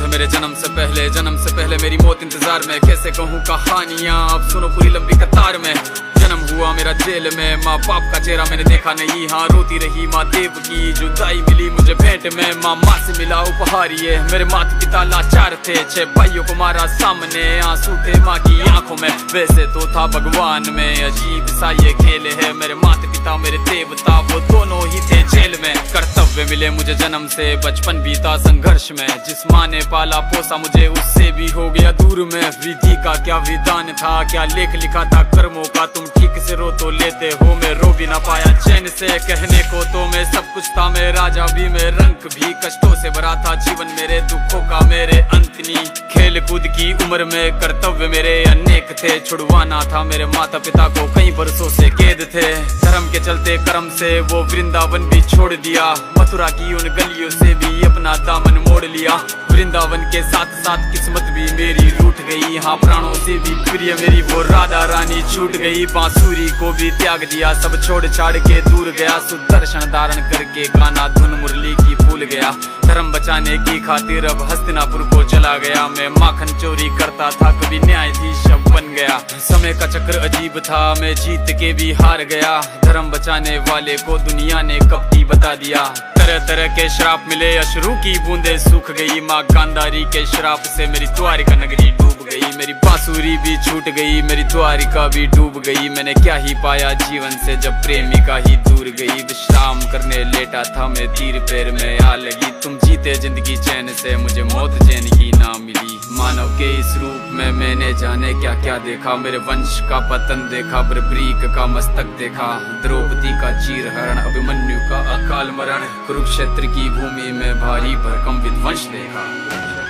है मेरे जन्म से पहले मेरी मौत इंतजार में। कैसे कहूँ कहानियाँ, अब सुनो पूरी लंबी कतार में। जन्म हुआ मेरा जेल में, माँ बाप का चेहरा मैंने देखा नहीं। हाँ रोती रही माँ देव की, जुदाई मिली मुझे भेंट में। माँ से मिला उपहार ये, मेरे माता पिता लाचार थे। 6 भाइयों को मारा सामने, आंसू थे माँ की आंखों में। वैसे तो था भगवान में, अजीब सा ये खेल है। मेरे माता पिता मेरे देवता, वो दोनों ही थे जेल में। कर्तव्य मिले मुझे जन्म से, बचपन बीता संघर्ष में। जिस माँ ने पाला पोसा मुझे, उससे भी हो गया दूर में। विधि का क्या विधान था, क्या लेख लिखा था कर्मों का। तुम ठीक से रो तो लेते हो, मैं रो भी ना पाया चैन से। कहने को तो मैं सब कुछ था, मैं राजा भी, मैं रंग भी। कष्टों से भरा था जीवन मेरे, दुखों का मेरे अंत नहीं। खेल कूद की उम्र में कर्तव्य मेरे अनेक थे। छुड़वाना था मेरे माता पिता को, कई बरसों से कैद थे। धर्म के चलते कर्म से वो वृंदावन भी छोड़ दिया। मथुरा की उन गलियों से भी अपना दामन मोड़ लिया। वृंदावन के साथ साथ किस्मत भी मेरी रूठ गई। हाँ प्राणों से भी प्रिय मेरी वो राधा रानी छूट गई। बांसुरी को भी त्याग दिया, सब छोड़ छाड़ के दूर गया। सुदर्शन धारण करके गाना धुन मुरली की भूल गया। धर्म बचाने की खातिर अब हस्तिनापुर को चला गया। मैं माखन चोरी करता था, कभी न्यायाधीश बन गया। समय का चक्र अजीब था, मैं जीत के भी हार गया। धर्म बचाने वाले को दुनिया ने कपटी बता दिया। तरह तरह के श्राप मिले, अश्रु की बूंदे सूख गई। माँ गांधारी के श्राप से मेरी द्वारिका नगरी डूब गई। मेरी बांसुरी भी छूट गई, मेरी द्वारिका भी डूब गई। मैंने क्या ही पाया जीवन से, जब प्रेमिका ही दूर गई। विश्राम करने लेटा था मैं, तीर पैर में आ लगी। तुम जीते जिंदगी चैन से, मुझे मौत चैन की ना मिली। मानव के इस रूप में मैंने जाने क्या क्या देखा। मेरे वंश का पतन देखा, बर्बरीक का मस्तक देखा। द्रौपदी का चीरहरण, अभिमन्यु का अकाल मरण। कुरुक्षेत्र की भूमि में भारी भरकम विध्वंस देखा।